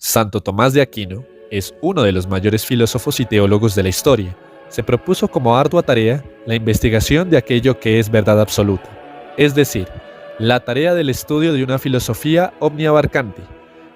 Santo Tomás de Aquino es uno de los mayores filósofos y teólogos de la historia. Se propuso como ardua tarea la investigación de aquello que es verdad absoluta, es decir, la tarea del estudio de una filosofía omniabarcante.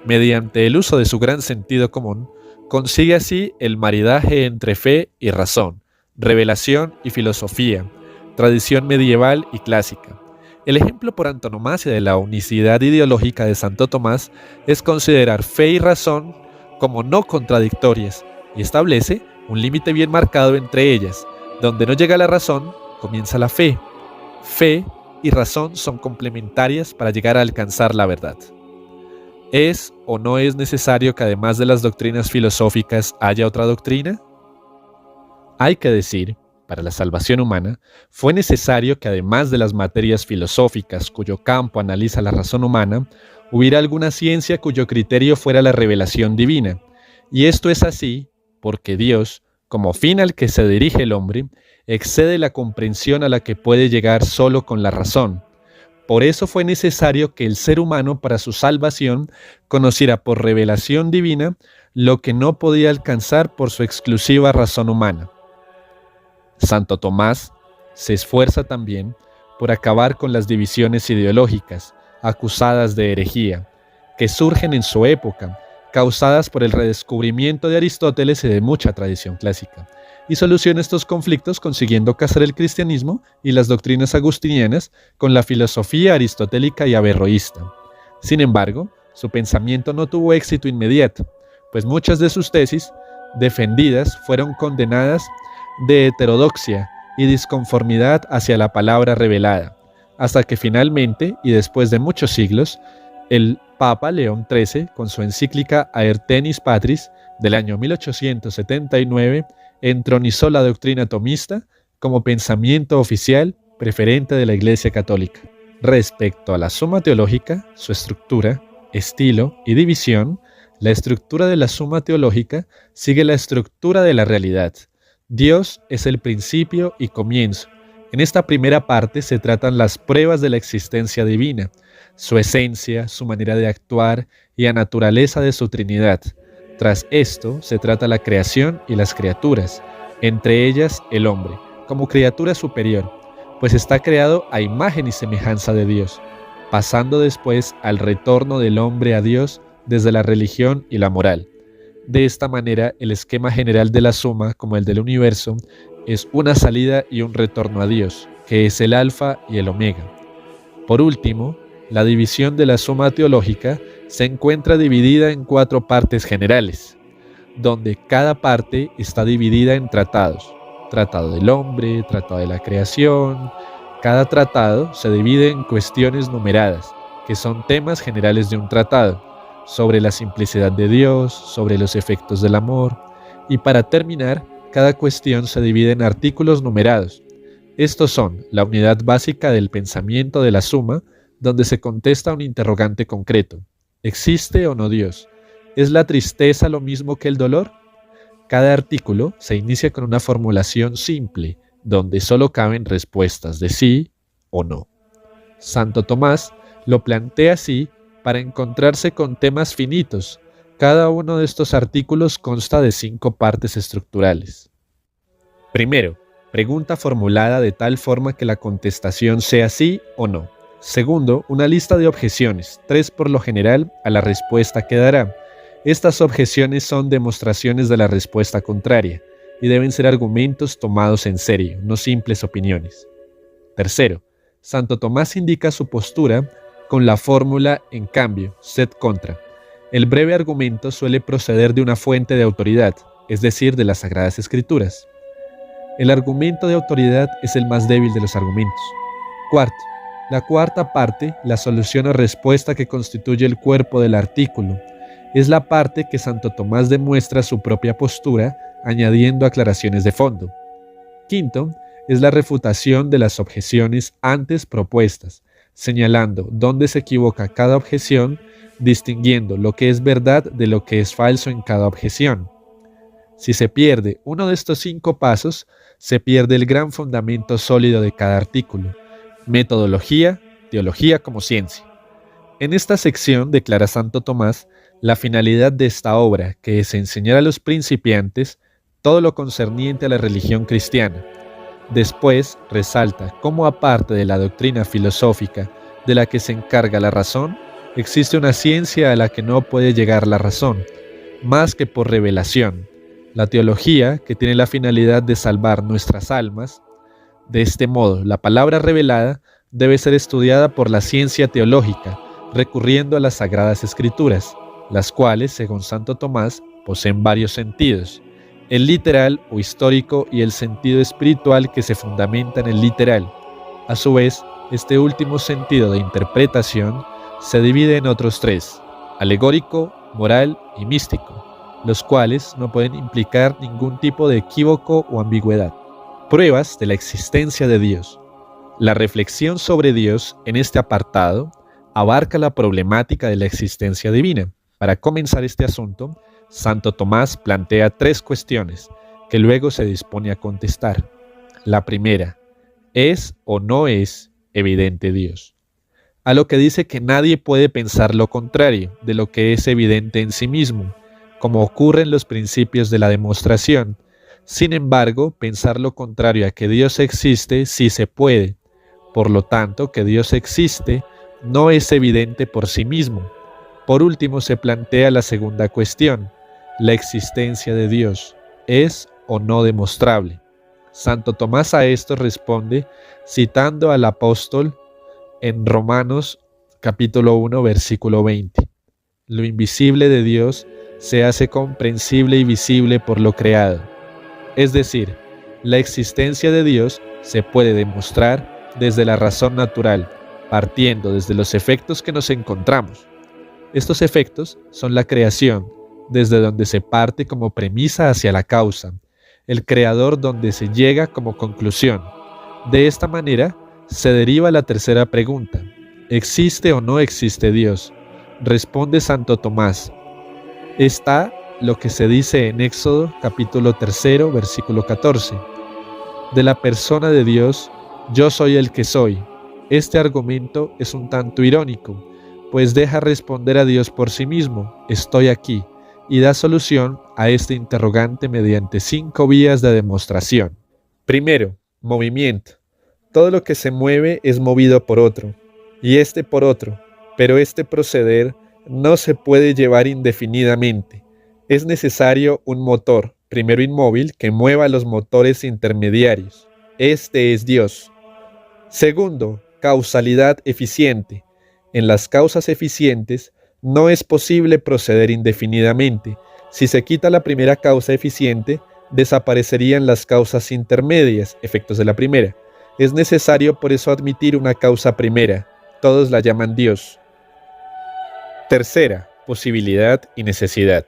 Mediante el uso de su gran sentido común, consigue así el maridaje entre fe y razón, revelación y filosofía, tradición medieval y clásica. El ejemplo por antonomasia de la unicidad ideológica de Santo Tomás es considerar fe y razón como no contradictorias y establece un límite bien marcado entre ellas. Donde no llega la razón, comienza la fe. Fe y razón son complementarias para llegar a alcanzar la verdad. ¿Es o no es necesario que además de las doctrinas filosóficas haya otra doctrina? Hay que decir, para la salvación humana, fue necesario que además de las materias filosóficas cuyo campo analiza la razón humana, hubiera alguna ciencia cuyo criterio fuera la revelación divina. Y esto es así porque Dios, como fin al que se dirige el hombre, excede la comprensión a la que puede llegar solo con la razón. Por eso fue necesario que el ser humano para su salvación conociera por revelación divina lo que no podía alcanzar por su exclusiva razón humana. Santo Tomás se esfuerza también por acabar con las divisiones ideológicas, acusadas de herejía, que surgen en su época, causadas por el redescubrimiento de Aristóteles y de mucha tradición clásica, y soluciona estos conflictos consiguiendo casar el cristianismo y las doctrinas agustinianas con la filosofía aristotélica y averroísta. Sin embargo, su pensamiento no tuvo éxito inmediato, pues muchas de sus tesis defendidas fueron condenadas de heterodoxia y disconformidad hacia la palabra revelada, hasta que finalmente, y después de muchos siglos, el Papa León XIII, con su encíclica Aeternis Patris del año 1879, entronizó la doctrina tomista como pensamiento oficial preferente de la Iglesia Católica. Respecto a la Suma Teológica, su estructura, estilo y división, la estructura de la Suma Teológica sigue la estructura de la realidad. Dios es el principio y comienzo. En esta primera parte se tratan las pruebas de la existencia divina, su esencia, su manera de actuar y la naturaleza de su Trinidad. Tras esto se trata la creación y las criaturas, entre ellas el hombre, como criatura superior, pues está creado a imagen y semejanza de Dios, pasando después al retorno del hombre a Dios desde la religión y la moral. De esta manera, el esquema general de la suma, como el del universo, es una salida y un retorno a Dios, que es el alfa y el omega. Por último, la división de la suma teológica se encuentra dividida en 4 partes generales, donde cada parte está dividida en tratados. Tratado del hombre, tratado de la creación. Cada tratado se divide en cuestiones numeradas, que son temas generales de un tratado, sobre la simplicidad de Dios, sobre los efectos del amor, y para terminar, cada cuestión se divide en artículos numerados. Estos son la unidad básica del pensamiento de la suma, donde se contesta un interrogante concreto. ¿Existe o no Dios? ¿Es la tristeza lo mismo que el dolor? Cada artículo se inicia con una formulación simple, donde solo caben respuestas de sí o no. Santo Tomás lo plantea así para encontrarse con temas finitos. Cada uno de estos artículos consta de 5 partes estructurales. Primero, pregunta formulada de tal forma que la contestación sea sí o no. Segundo, una lista de objeciones, 3 por lo general, a la respuesta que dará. Estas objeciones son demostraciones de la respuesta contraria y deben ser argumentos tomados en serio, no simples opiniones. Tercero, Santo Tomás indica su postura con la fórmula en cambio, sed contra. El breve argumento suele proceder de una fuente de autoridad, es decir, de las Sagradas Escrituras. El argumento de autoridad es el más débil de los argumentos. Cuarto, la cuarta parte, la solución o respuesta que constituye el cuerpo del artículo, es la parte que Santo Tomás demuestra su propia postura, añadiendo aclaraciones de fondo. Quinto, es la refutación de las objeciones antes propuestas, señalando dónde se equivoca cada objeción, distinguiendo lo que es verdad de lo que es falso en cada objeción. Si se pierde uno de estos 5 pasos, se pierde el gran fundamento sólido de cada artículo: metodología, teología como ciencia. En esta sección, declara Santo Tomás, La finalidad de esta obra, que es enseñar a los principiantes todo lo concerniente a la religión cristiana. Después resalta cómo, aparte de la doctrina filosófica de la que se encarga la razón, existe una ciencia a la que no puede llegar la razón, más que por revelación, la teología, que tiene la finalidad de salvar nuestras almas. De este modo, la palabra revelada debe ser estudiada por la ciencia teológica, recurriendo a las Sagradas Escrituras, las cuales, según Santo Tomás, poseen varios sentidos: el literal o histórico y el sentido espiritual, que se fundamenta en el literal. A su vez, este último sentido de interpretación se divide en otros tres: alegórico, moral y místico, los cuales no pueden implicar ningún tipo de equívoco o ambigüedad. Pruebas de la existencia de Dios. La reflexión sobre Dios en este apartado abarca la problemática de la existencia divina. Para comenzar este asunto, Santo Tomás plantea tres cuestiones que luego se dispone a contestar. La primera: ¿es o no es evidente Dios? A lo que dice que nadie puede pensar lo contrario de lo que es evidente en sí mismo, como ocurre en los principios de la demostración. Sin embargo, pensar lo contrario a que Dios existe sí se puede. Por lo tanto, que Dios existe no es evidente por sí mismo. Por último, se plantea la segunda cuestión: la existencia de Dios, ¿es o no demostrable? Santo Tomás a esto responde citando al apóstol en Romanos capítulo 1, versículo 20. Lo invisible de Dios se hace comprensible y visible por lo creado. Es decir, la existencia de Dios se puede demostrar desde la razón natural, partiendo desde los efectos que nos encontramos. Estos efectos son la creación, desde donde se parte como premisa hacia la causa, el creador donde se llega como conclusión. De esta manera se deriva la tercera pregunta: ¿existe o no existe Dios? Responde Santo Tomás: está lo que se dice en Éxodo capítulo 3, versículo 14. De la persona de Dios, yo soy el que soy. Este argumento es un tanto irónico, pues deja responder a Dios por sí mismo: estoy aquí, y da solución a este interrogante mediante 5 vías de demostración. Primero, movimiento. Todo lo que se mueve es movido por otro, y este por otro, pero este proceder no se puede llevar indefinidamente. Es necesario un motor, primero inmóvil, que mueva los motores intermediarios. Este es Dios. Segundo, causalidad eficiente. En las causas eficientes no es posible proceder indefinidamente. Si se quita la primera causa eficiente, desaparecerían las causas intermedias, efectos de la primera. Es necesario por eso admitir una causa primera. Todos la llaman Dios. Tercera, posibilidad y necesidad.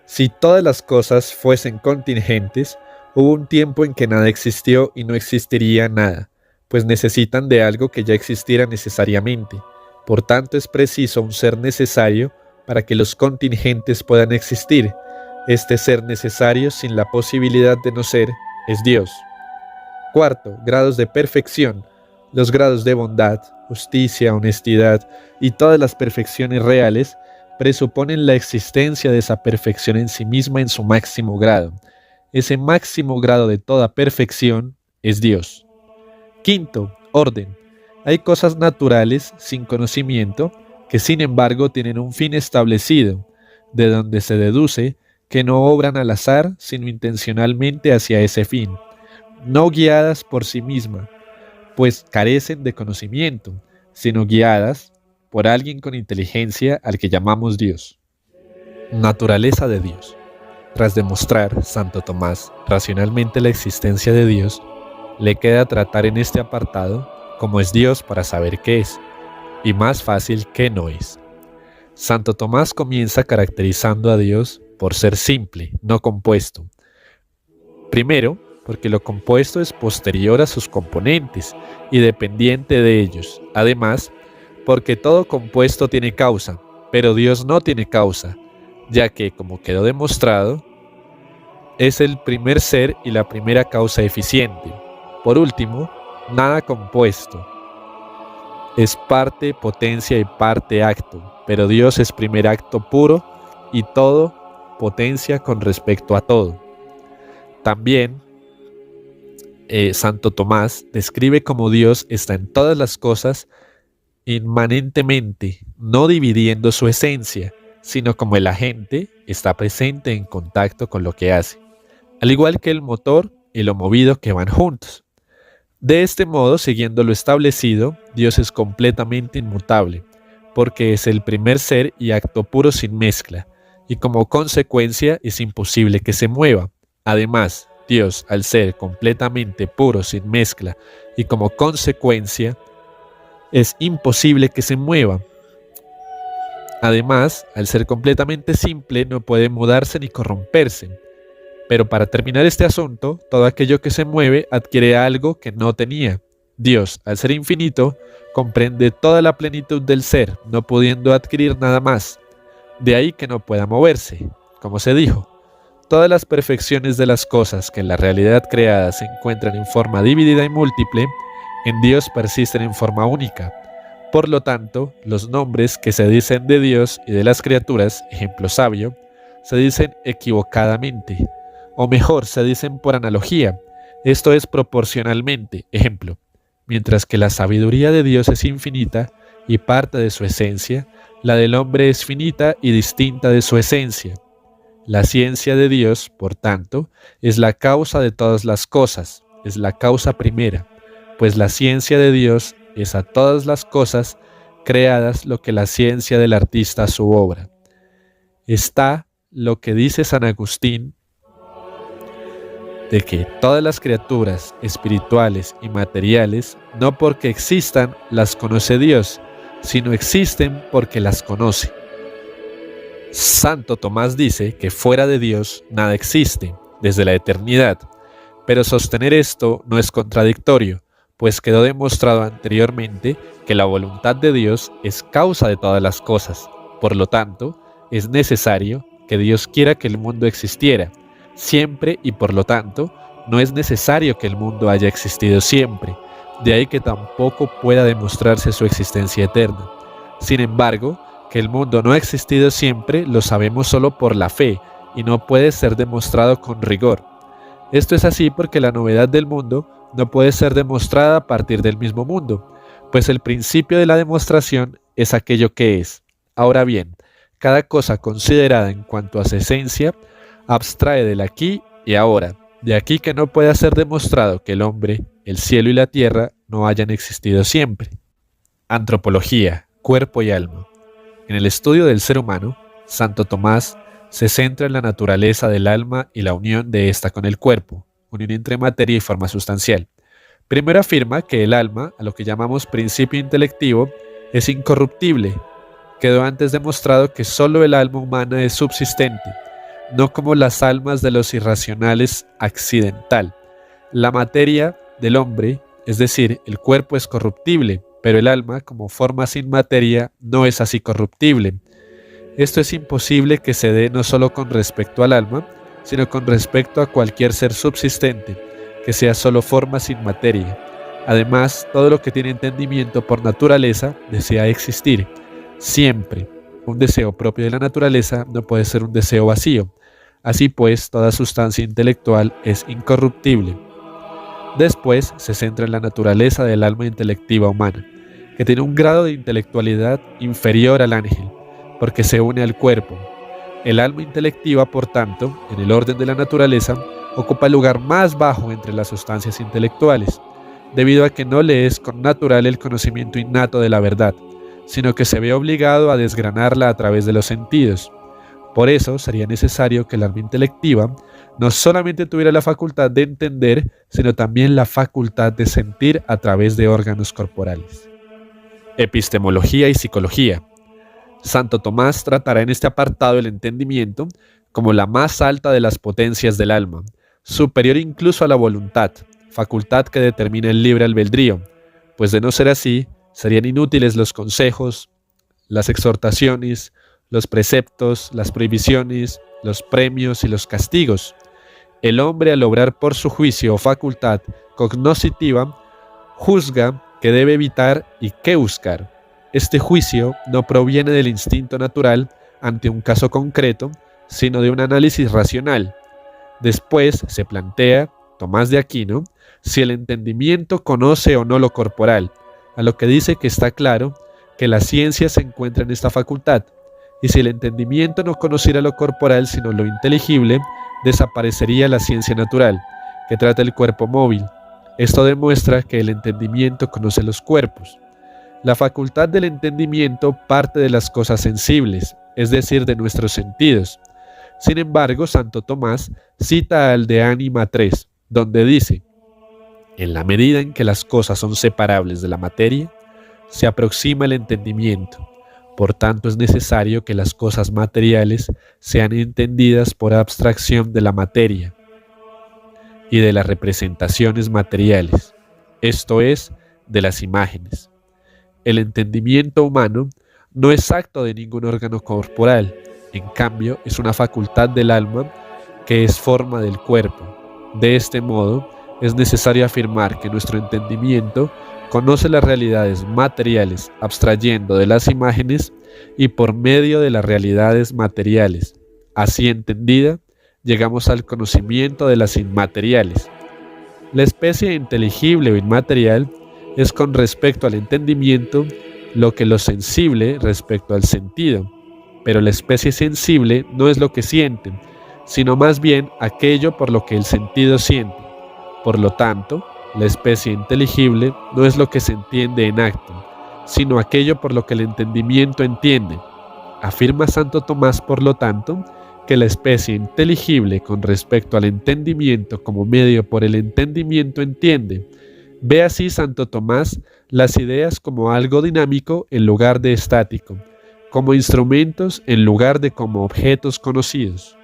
Si todas las cosas fuesen contingentes, hubo un tiempo en que nada existió y no existiría nada, pues necesitan de algo que ya existiera necesariamente. Por tanto, es preciso un ser necesario para que los contingentes puedan existir. Este ser necesario, sin la posibilidad de no ser, es Dios. Cuarto, grados de perfección. Los grados de bondad, justicia, honestidad y todas las perfecciones reales presuponen la existencia de esa perfección en sí misma en su máximo grado. Ese máximo grado de toda perfección es Dios. Quinto, orden. Hay cosas naturales sin conocimiento que sin embargo tienen un fin establecido, de donde se deduce que no obran al azar sino intencionalmente hacia ese fin, no guiadas por sí mismas, pues carecen de conocimiento, sino guiadas por alguien con inteligencia al que llamamos Dios. Naturaleza de Dios. Tras demostrar, Santo Tomás, racionalmente la existencia de Dios, le queda tratar en este apartado cómo es Dios para saber qué es, y más fácil qué no es. Santo Tomás comienza caracterizando a Dios por ser simple, no compuesto. Primero, porque lo compuesto es posterior a sus componentes y dependiente de ellos. Además, porque todo compuesto tiene causa, pero Dios no tiene causa, ya que, como quedó demostrado, es el primer ser y la primera causa eficiente. Por último, nada compuesto. Es parte, potencia y parte acto, pero Dios es primer acto puro y todo potencia con respecto a todo. También Santo Tomás describe cómo Dios está en todas las cosas inmanentemente, no dividiendo su esencia, sino como el agente está presente en contacto con lo que hace, al igual que el motor y lo movido que van juntos. De este modo, siguiendo lo establecido, Dios es completamente inmutable, porque es el primer ser y acto puro sin mezcla, y como consecuencia es imposible que se mueva. Además, Dios, al ser completamente puro sin mezcla, y como consecuencia es imposible que se mueva. Además, al ser completamente simple, no puede mudarse ni corromperse. Pero para terminar este asunto, todo aquello que se mueve adquiere algo que no tenía. Dios, al ser infinito, comprende toda la plenitud del ser, no pudiendo adquirir nada más. De ahí que no pueda moverse. Como se dijo, todas las perfecciones de las cosas que en la realidad creada se encuentran en forma dividida y múltiple, en Dios persisten en forma única. Por lo tanto, los nombres que se dicen de Dios y de las criaturas, ejemplo sabio, se dicen equivocadamente, o mejor, se dicen por analogía, esto es proporcionalmente, ejemplo, mientras que la sabiduría de Dios es infinita y parte de su esencia, la del hombre es finita y distinta de su esencia. La ciencia de Dios, por tanto, es la causa de todas las cosas, es la causa primera, pues la ciencia de Dios es a todas las cosas creadas lo que la ciencia del artista a su obra. Está lo que dice San Agustín, de que todas las criaturas espirituales y materiales, no porque existan, las conoce Dios, sino existen porque las conoce. Santo Tomás dice que fuera de Dios nada existe, desde la eternidad, pero sostener esto no es contradictorio, pues quedó demostrado anteriormente que la voluntad de Dios es causa de todas las cosas. Por lo tanto, es necesario que Dios quiera que el mundo existiera siempre y por lo tanto, no es necesario que el mundo haya existido siempre, de ahí que tampoco pueda demostrarse su existencia eterna. Sin embargo, que el mundo no ha existido siempre lo sabemos solo por la fe y no puede ser demostrado con rigor. Esto es así porque la novedad del mundo no puede ser demostrada a partir del mismo mundo, pues el principio de la demostración es aquello que es. Ahora bien, cada cosa considerada en cuanto a su esencia abstrae del aquí y ahora, de aquí que no pueda ser demostrado que el hombre, el cielo y la tierra no hayan existido siempre. Antropología, cuerpo y alma. En el estudio del ser humano, Santo Tomás se centra en la naturaleza del alma y la unión de ésta con el cuerpo, unión entre materia y forma sustancial. Primero afirma que el alma, a lo que llamamos principio intelectivo, es incorruptible. Quedó antes demostrado que solo el alma humana es subsistente, no como las almas de los irracionales accidental. La materia del hombre, es decir, el cuerpo es corruptible, pero el alma, como forma sin materia, no es así corruptible. Esto es imposible que se dé no solo con respecto al alma, sino con respecto a cualquier ser subsistente, que sea solo forma sin materia. Además, todo lo que tiene entendimiento por naturaleza desea existir, siempre. Un deseo propio de la naturaleza no puede ser un deseo vacío. Así pues, toda sustancia intelectual es incorruptible. Después se centra en la naturaleza del alma intelectiva humana, que tiene un grado de intelectualidad inferior al ángel, porque se une al cuerpo. El alma intelectiva, por tanto, en el orden de la naturaleza, ocupa el lugar más bajo entre las sustancias intelectuales, debido a que no le es natural el conocimiento innato de la verdad, sino que se ve obligado a desgranarla a través de los sentidos. Por eso sería necesario que el alma intelectiva no solamente tuviera la facultad de entender, sino también la facultad de sentir a través de órganos corporales. Epistemología y psicología. Santo Tomás tratará en este apartado el entendimiento como la más alta de las potencias del alma, superior incluso a la voluntad, facultad que determina el libre albedrío, pues de no ser así, serían inútiles los consejos, las exhortaciones, los preceptos, las prohibiciones, los premios y los castigos. El hombre, al obrar por su juicio o facultad cognoscitiva, juzga qué debe evitar y qué buscar. Este juicio no proviene del instinto natural, ante un caso concreto, sino de un análisis racional. Después se plantea, Tomás de Aquino, si el entendimiento conoce o no lo corporal, a lo que dice que está claro que la ciencia se encuentra en esta facultad, y si el entendimiento no conociera lo corporal sino lo inteligible, desaparecería la ciencia natural, que trata el cuerpo móvil. Esto demuestra que el entendimiento conoce los cuerpos. La facultad del entendimiento parte de las cosas sensibles, es decir, de nuestros sentidos. Sin embargo, Santo Tomás cita al de Ánima 3, donde dice: en la medida en que las cosas son separables de la materia, se aproxima el entendimiento. Por tanto, es necesario que las cosas materiales sean entendidas por abstracción de la materia y de las representaciones materiales, esto es, de las imágenes. El entendimiento humano no es acto de ningún órgano corporal, en cambio es una facultad del alma que es forma del cuerpo. De este modo, es necesario afirmar que nuestro entendimiento conoce las realidades materiales abstrayendo de las imágenes y por medio de las realidades materiales. Así entendida, llegamos al conocimiento de las inmateriales. La especie inteligible o inmaterial es con respecto al entendimiento lo que lo sensible respecto al sentido, pero la especie sensible no es lo que siente, sino más bien aquello por lo que el sentido siente. Por lo tanto, la especie inteligible no es lo que se entiende en acto, sino aquello por lo que el entendimiento entiende. Afirma Santo Tomás, por lo tanto, que la especie inteligible con respecto al entendimiento como medio por el entendimiento entiende. Ve así Santo Tomás las ideas como algo dinámico en lugar de estático, como instrumentos en lugar de como objetos conocidos.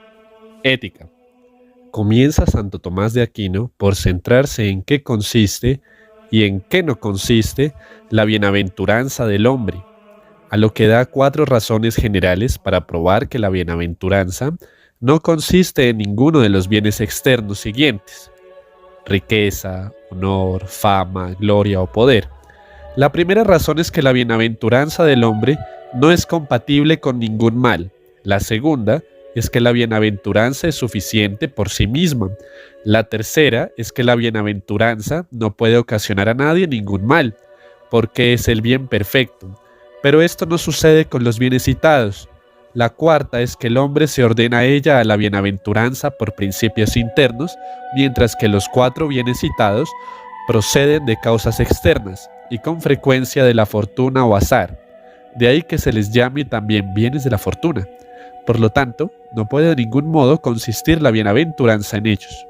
Ética. Comienza Santo Tomás de Aquino por centrarse en qué consiste y en qué no consiste la bienaventuranza del hombre, a lo que da 4 razones generales para probar que la bienaventuranza no consiste en ninguno de los bienes externos siguientes: riqueza, honor, fama, gloria o poder. La primera razón es que la bienaventuranza del hombre no es compatible con ningún mal. La segunda es que la bienaventuranza es suficiente por sí misma. La tercera es que la bienaventuranza no puede ocasionar a nadie ningún mal, porque es el bien perfecto. Pero esto no sucede con los bienes citados. La cuarta es que el hombre se ordena a ella a la bienaventuranza por principios internos, mientras que los 4 bienes citados proceden de causas externas y con frecuencia de la fortuna o azar. De ahí que se les llame también bienes de la fortuna. Por lo tanto, no puede de ningún modo consistir la bienaventuranza en ellos.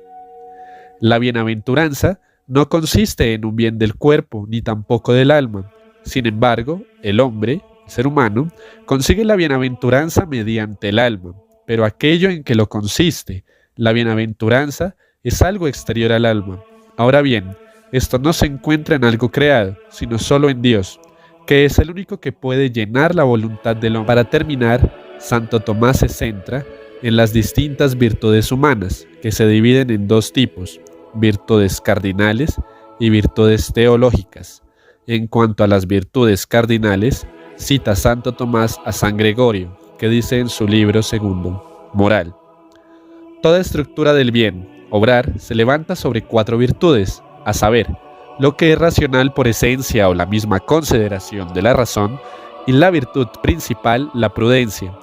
La bienaventuranza no consiste en un bien del cuerpo ni tampoco del alma. Sin embargo, el hombre, el ser humano, consigue la bienaventuranza mediante el alma, pero aquello en que lo consiste, la bienaventuranza, es algo exterior al alma. Ahora bien, esto no se encuentra en algo creado, sino solo en Dios, que es el único que puede llenar la voluntad del hombre. Para terminar, Santo Tomás se centra en las distintas virtudes humanas, que se dividen en 2 tipos: virtudes cardinales y virtudes teológicas. En cuanto a las virtudes cardinales, cita Santo Tomás a San Gregorio, que dice en su libro segundo, Moral: toda estructura del bien, obrar, se levanta sobre 4 virtudes, a saber, lo que es racional por esencia o la misma consideración de la razón, y la virtud principal, la prudencia.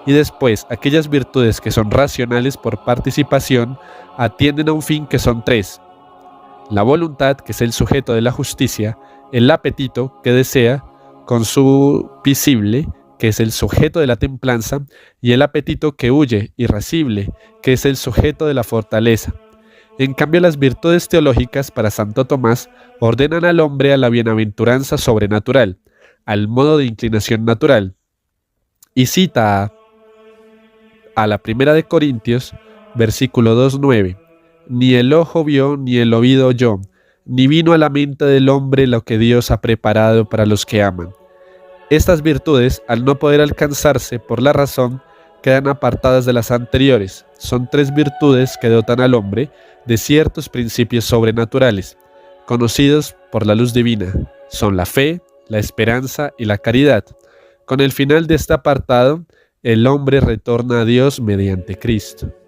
Y después, aquellas virtudes que son racionales por participación atienden a un fin que son 3: la voluntad, que es el sujeto de la justicia; el apetito, que desea, consupiscible, que es el sujeto de la templanza; y el apetito que huye, irascible, que es el sujeto de la fortaleza. En cambio, las virtudes teológicas para Santo Tomás ordenan al hombre a la bienaventuranza sobrenatural, al modo de inclinación natural. Y cita a la primera de Corintios, versículo 2:9: ni el ojo vio, ni el oído oyó, ni vino a la mente del hombre lo que Dios ha preparado para los que aman. Estas virtudes, al no poder alcanzarse por la razón, quedan apartadas de las anteriores. Son 3 virtudes que dotan al hombre de ciertos principios sobrenaturales, conocidos por la luz divina. Son la fe, la esperanza y la caridad. Con el final de este apartado, el hombre retorna a Dios mediante Cristo.